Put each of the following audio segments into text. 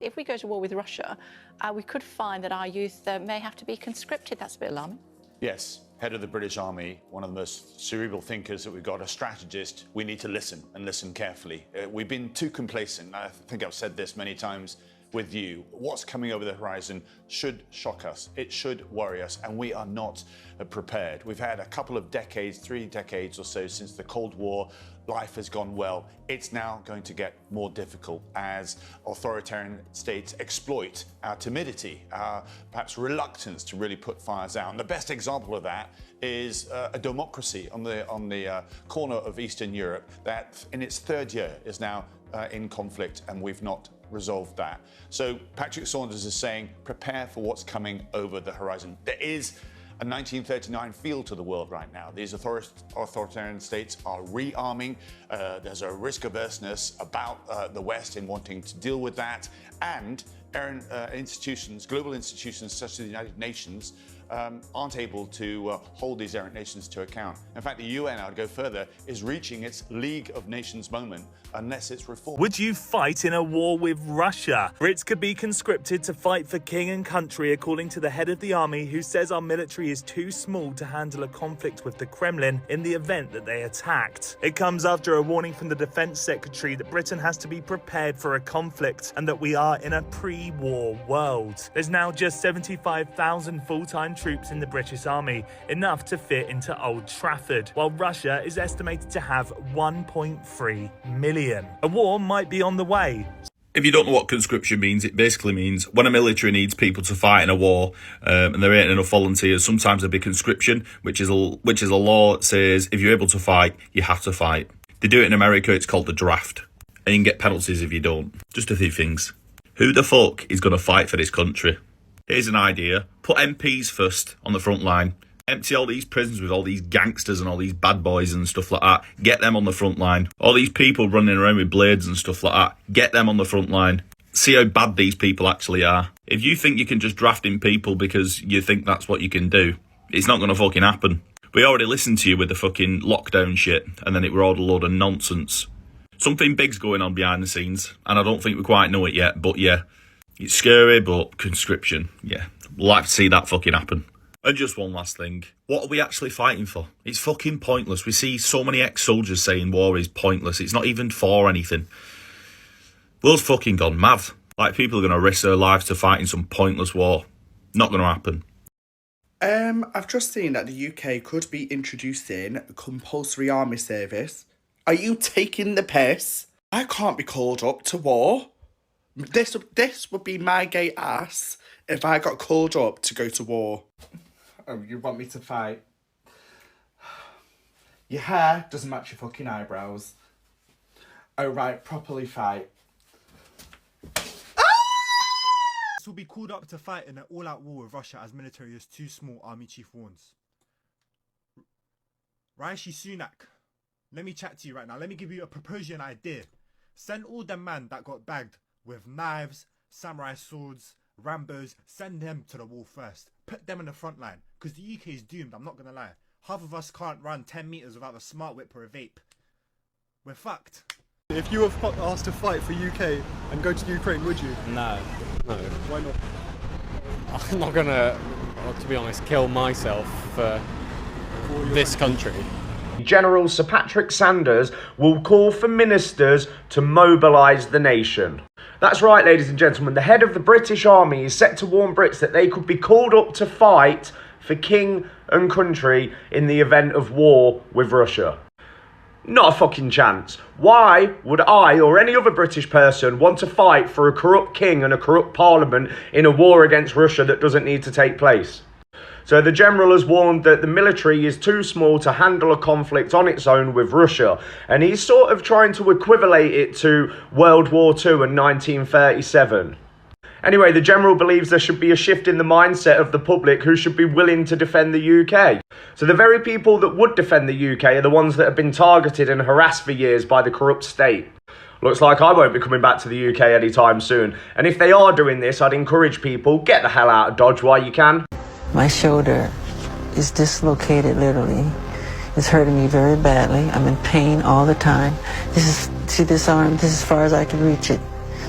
If we go to war with Russia, we could find that our youth may have to be conscripted. That's a bit alarming. Yes, head of the British Army, one of the most cerebral thinkers that we've got, a strategist. We need to listen and listen carefully. We've been too complacent. I think I've said this many times with you. What's coming over the horizon should shock us. It should worry us, and we are not prepared. We've had a couple of decades, 3 decades or so since the Cold War. Life has gone well. It's now going to get more difficult as authoritarian states exploit our timidity, our perhaps reluctance to really put fires out. And the best example of that is a democracy on the corner of Eastern Europe that in its 3rd year is now in conflict, and we've not resolved that. So Patrick Saunders is saying, prepare for what's coming over the horizon. There is a 1939 feel to the world right now. These authoritarian states are rearming. There's a risk averseness about the West in wanting to deal with that. And institutions, global institutions such as the United Nations, aren't able to hold these errant nations to account. In fact, the UN, I would go further, is reaching its League of Nations moment unless it's reformed. Would you fight in a war with Russia? Brits could be conscripted to fight for king and country, according to the head of the army, who says our military is too small to handle a conflict with the Kremlin in the event that they attacked. It comes after a warning from the Defence Secretary that Britain has to be prepared for a conflict and that we are in a pre-war world. There's now just 75,000 full-time troops in the British Army, enough to fit into Old Trafford, while Russia is estimated to have 1.3 million. A war might be on the way. If you don't know what conscription means, it basically means when a military needs people to fight in a war and there ain't enough volunteers, sometimes there'll be conscription, which is a law that says if you're able to fight, you have to fight. They do it in America, it's called the draft. And you can get penalties if you don't. Just a few things. Who the fuck is going to fight for this country? Here's an idea. Put MPs first on the front line. Empty all these prisons with all these gangsters and all these bad boys and stuff like that. Get them on the front line. All these people running around with blades and stuff like that. Get them on the front line. See how bad these people actually are. If you think you can just draft in people because you think that's what you can do, it's not going to fucking happen. We already listened to you with the fucking lockdown shit, and then it were all a load of nonsense. Something big's going on behind the scenes, and I don't think we quite know it yet, but yeah. It's scary, but conscription, yeah. We'll like to see that fucking happen. And just one last thing. What are we actually fighting for? It's fucking pointless. We see so many ex-soldiers saying war is pointless. It's not even for anything. World's fucking gone mad. Like, people are going to risk their lives to fight in some pointless war. Not going to happen. I've just seen that the UK could be introducing compulsory army service. Are you taking the piss? I can't be called up to war. This would be my gay ass if I got called up to go to war. Oh, you want me to fight? Your hair doesn't match your fucking eyebrows. Oh, right, properly fight. This will be called up to fight in an all-out war with Russia as military is too small, Army Chief warns. Rishi Sunak, let me chat to you right now. Let me give you a proposal and idea. Send all them man that got bagged with knives, samurai swords, Rambos, send them to the wall first. Put them in the front line. Because the UK is doomed, I'm not going to lie. Half of us can't run 10 metres without a smart whip or a vape. We're fucked. If you were asked to fight for UK and go to Ukraine, would you? No. Why not? I'm not gonna, to be honest, kill myself for this country. General Sir Patrick Sanders will call for ministers to mobilise the nation. That's right, ladies and gentlemen, the head of the British Army is set to warn Brits that they could be called up to fight for king and country in the event of war with Russia. Not a fucking chance. Why would I or any other British person want to fight for a corrupt king and a corrupt parliament in a war against Russia that doesn't need to take place? So the general has warned that the military is too small to handle a conflict on its own with Russia, and he's sort of trying to equivalate it to World War II and 1937. Anyway, the general believes there should be a shift in the mindset of the public who should be willing to defend the UK. So the very people that would defend the UK are the ones that have been targeted and harassed for years by the corrupt state. Looks like I won't be coming back to the UK anytime soon. And if they are doing this, I'd encourage people, get the hell out of Dodge while you can. My shoulder is dislocated, literally. It's hurting me very badly. I'm in pain all the time. See this arm, this is as far as I can reach it.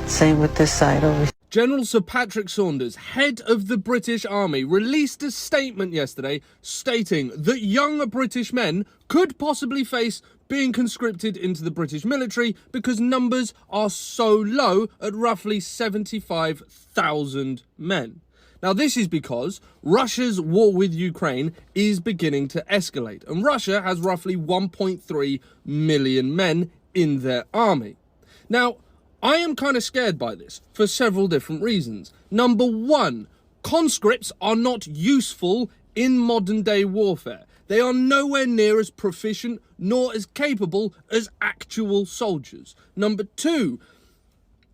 Same with this side over here. General Sir Patrick Saunders, head of the British Army, released a statement yesterday stating that young British men could possibly face being conscripted into the British military because numbers are so low at roughly 75,000 men. Now, this is because Russia's war with Ukraine is beginning to escalate, and Russia has roughly 1.3 million men in their army. Now, I am kind of scared by this for several different reasons. Number one, conscripts are not useful in modern day warfare. They are nowhere near as proficient nor as capable as actual soldiers. Number two,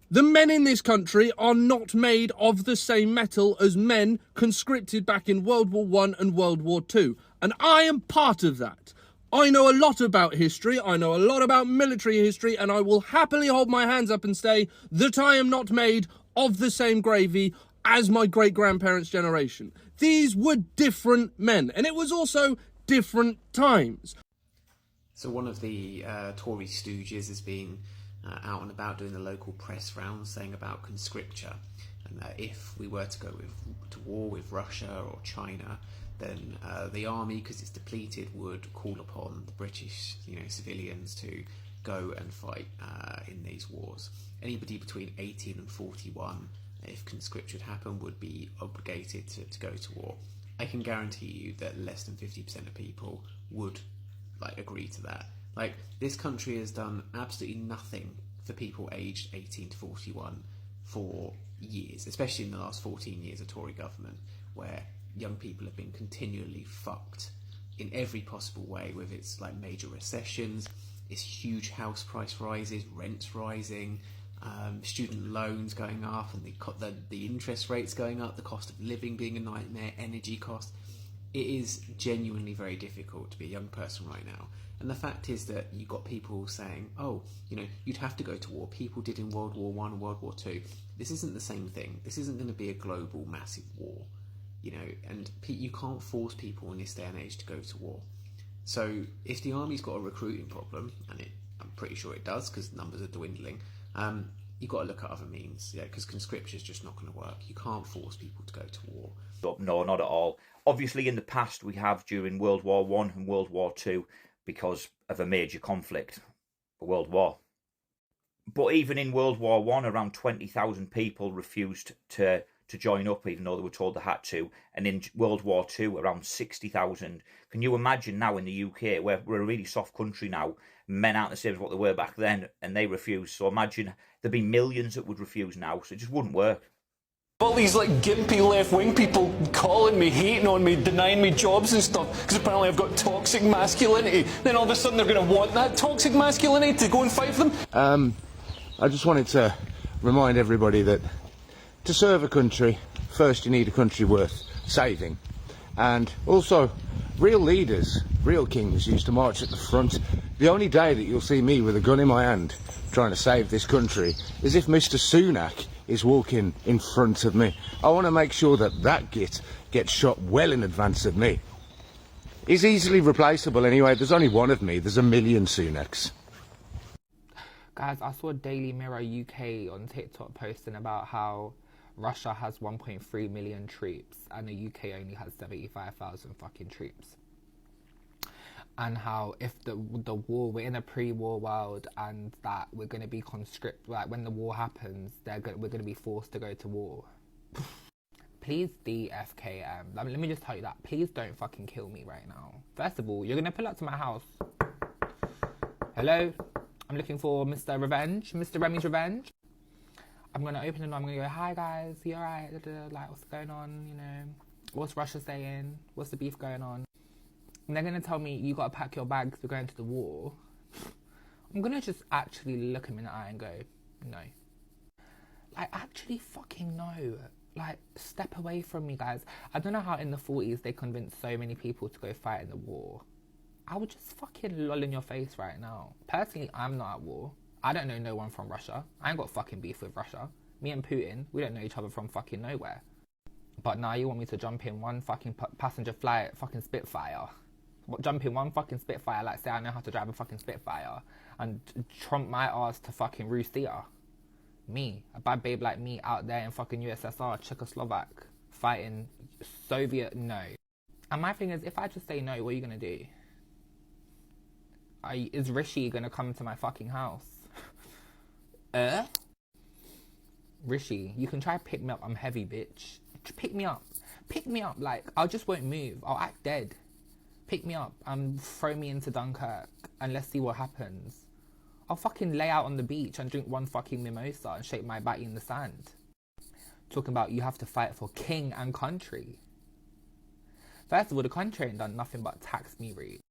the men in this country are not made of the same metal as men conscripted back in World War I and World War II. And I am part of that. I know a lot about history, I know a lot about military history, and I will happily hold my hands up and say that I am not made of the same gravy as my great-grandparents' generation. These were different men, and it was also different times. So one of the Tory stooges has been out and about doing the local press rounds saying about conscripture, and that if we were to go to war with Russia or China, then the army, because it's depleted, would call upon the British, civilians to go and fight in these wars. Anybody between 18 and 41, if conscription happened, would be obligated to go to war. I can guarantee you that less than 50% of people would agree to that. This country has done absolutely nothing for people aged 18 to 41 for years, especially in the last 14 years of Tory government, where young people have been continually fucked in every possible way, with its major recessions, its huge house price rises, rents rising, student loans going up, and the interest rates going up, the cost of living being a nightmare, energy costs. It is genuinely very difficult to be a young person right now. And the fact is that you've got people saying, oh, you'd have to go to war. People did in World War I and World War II. This isn't the same thing. This isn't going to be a global massive war. And you can't force people in this day and age to go to war. So if the army's got a recruiting problem, and I'm pretty sure it does because numbers are dwindling, you've got to look at other means, because conscription is just not going to work. You can't force people to go to war. No, not at all. Obviously, in the past, we have during World War I and World War II because of a major conflict, a world war. But even in World War I, around 20,000 people refused to join up, even though they were told they had to. And in World War II, around 60,000. Can you imagine now in the UK, where we're a really soft country now, men aren't the same as what they were back then, and they refuse. So imagine there'd be millions that would refuse now, so it just wouldn't work. All these gimpy left-wing people calling me, hating on me, denying me jobs and stuff, because apparently I've got toxic masculinity. Then all of a sudden they're going to want that toxic masculinity to go and fight for them. I just wanted to remind everybody that to serve a country, first you need a country worth saving. And also, real leaders, real kings used to march at the front. The only day that you'll see me with a gun in my hand trying to save this country is if Mr. Sunak is walking in front of me. I want to make sure that git gets shot well in advance of me. He's easily replaceable anyway. There's only one of me. There's a million Sunaks. Guys, I saw Daily Mirror UK on TikTok posting about how Russia has 1.3 million troops and the UK only has 75,000 fucking troops. And how if the war, we're in a pre-war world, and that we're going to be when the war happens, we're going to be forced to go to war. Please DFKM. Let me just tell you that. Please don't fucking kill me right now. First of all, you're going to pull up to my house. Hello? I'm looking for Mr. Revenge. Mr. Remy's Revenge. I'm going to open the door. I'm going to go, hi guys, you alright? What's going on? What's Russia saying? What's the beef going on? And they're going to tell me, you got to pack your bags, we're going to the war. I'm going to just actually look him in the eye and go, no. Actually fucking no. Step away from me, guys. I don't know how in the 40s they convinced so many people to go fight in the war. I would just fucking lol in your face right now. Personally, I'm not at war. I don't know no one from Russia. I ain't got fucking beef with Russia. Me and Putin, we don't know each other from fucking nowhere. But now you want me to jump in one fucking passenger flight fucking Spitfire. Jump in one fucking Spitfire, say I know how to drive a fucking Spitfire, and trump my ass to fucking Russia. Me, a bad babe like me out there in fucking USSR, Czechoslovak, fighting Soviet, no. And my thing is, if I just say no, what are you gonna do? Is Rishi gonna come to my fucking house? Rishi, you can try to pick me up, I'm heavy, bitch. Pick me up. Pick me up, like, I just won't move. I'll act dead. Pick me up and throw me into Dunkirk and let's see what happens. I'll fucking lay out on the beach and drink one fucking mimosa and shake my batty in the sand. Talking about you have to fight for king and country. First of all, the country ain't done nothing but tax me, rude.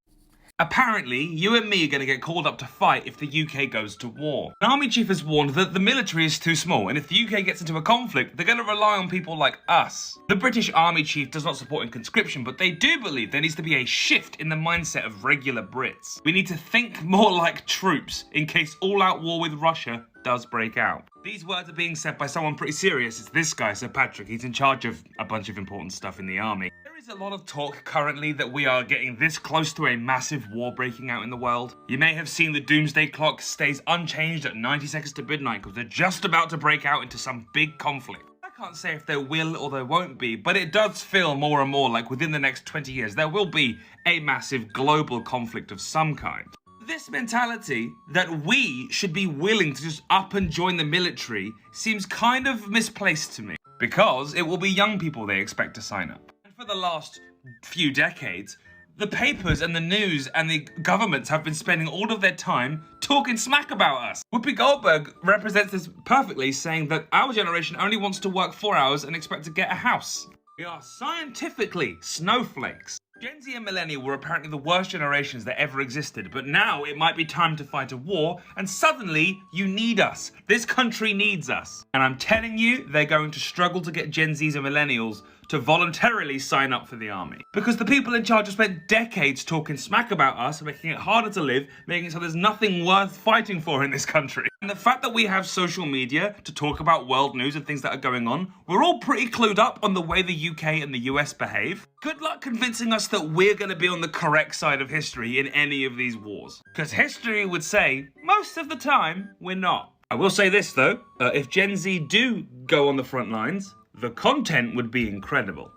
Apparently, you and me are going to get called up to fight if the UK goes to war. An army chief has warned that the military is too small, and if the UK gets into a conflict, they're going to rely on people like us. The British army chief does not support conscription, but they do believe there needs to be a shift in the mindset of regular Brits. We need to think more like troops in case all-out war with Russia does break out. These words are being said by someone pretty serious. It's this guy, Sir Patrick. He's in charge of a bunch of important stuff in the army. There is a lot of talk currently that we are getting this close to a massive war breaking out in the world. You may have seen the doomsday clock stays unchanged at 90 seconds to midnight because they're just about to break out into some big conflict. I can't say if there will or there won't be, but it does feel more and more like within the next 20 years there will be a massive global conflict of some kind. This mentality that we should be willing to just up and join the military seems kind of misplaced to me, because it will be young people they expect to sign up. And for the last few decades, the papers and the news and the governments have been spending all of their time talking smack about us. Whoopi Goldberg represents this perfectly, saying that our generation only wants to work 4 hours and expect to get a house. We are scientifically snowflakes. Gen Z and Millennial were apparently the worst generations that ever existed, but now it might be time to fight a war, and suddenly you need us. This country needs us. And I'm telling you, they're going to struggle to get Gen Zs and Millennials to voluntarily sign up for the army. Because the people in charge have spent decades talking smack about us, making it harder to live, making it so there's nothing worth fighting for in this country. And the fact that we have social media to talk about world news and things that are going on, we're all pretty clued up on the way the UK and the US behave. Good luck convincing us that we're going to be on the correct side of history in any of these wars. Because history would say, most of the time, we're not. I will say this though, if Gen Z do go on the front lines, the content would be incredible.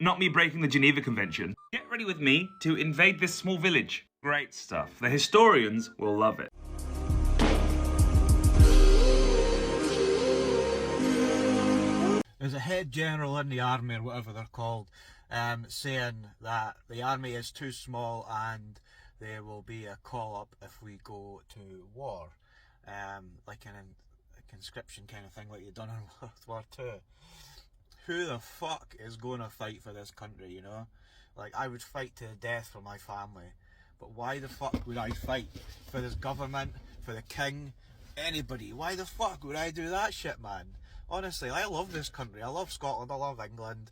Not me breaking the Geneva Convention. Get ready with me to invade this small village. Great stuff. The historians will love it. There's a head general in the army, or whatever they're called, saying that the army is too small and there will be a call-up if we go to war. Like a conscription kind of thing like you've done in World War II. Who the fuck is going to fight for this country, you know? Like, I would fight to the death for my family. But why the fuck would I fight for this government, for the king, anybody? Why the fuck would I do that shit, man? Honestly, I love this country. I love Scotland. I love England.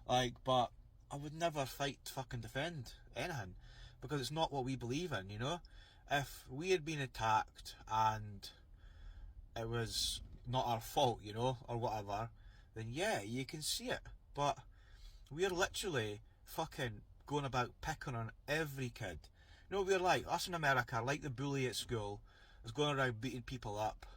Like, but I would never fight to fucking defend anything. Because it's not what we believe in, you know? If we had been attacked and it was not our fault, you know, or whatever, then yeah, you can see it. But we're literally fucking going about picking on every kid. You know what we're like? Us in America, like the bully at school, is going around beating people up.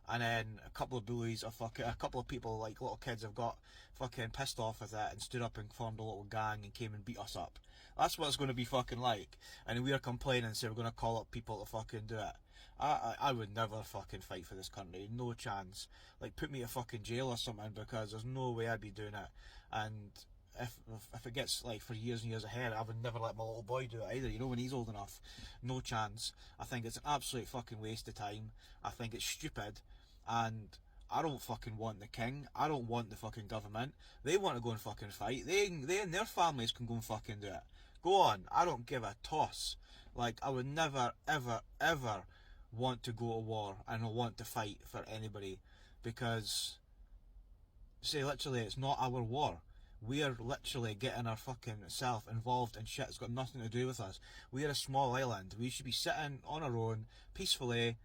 And then a couple of bullies are a couple of people, like little kids, have got fucking pissed off with it and stood up and formed a little gang and came and beat us up. That's what it's going to be fucking like. And we're complaining and say we're going to call up people to fucking do it. I would never fucking fight for this country. No chance. Like, put me to fucking jail or something, because there's no way I'd be doing it. And if it gets, like, for years and years ahead, I would never let my little boy do it either, you know, when he's old enough. No chance. I think it's an absolute fucking waste of time. I think it's stupid. And I don't fucking want the king. I don't want the fucking government. They want to go and fucking fight. They and their families can go and fucking do it. Go on. I don't give a toss. Like, I would never, ever, ever want to go to war and want to fight for anybody, because, say, literally, it's not our war. We're literally getting our fucking self involved in shit that's got nothing to do with us. We're a small island. We should be sitting on our own, peacefully,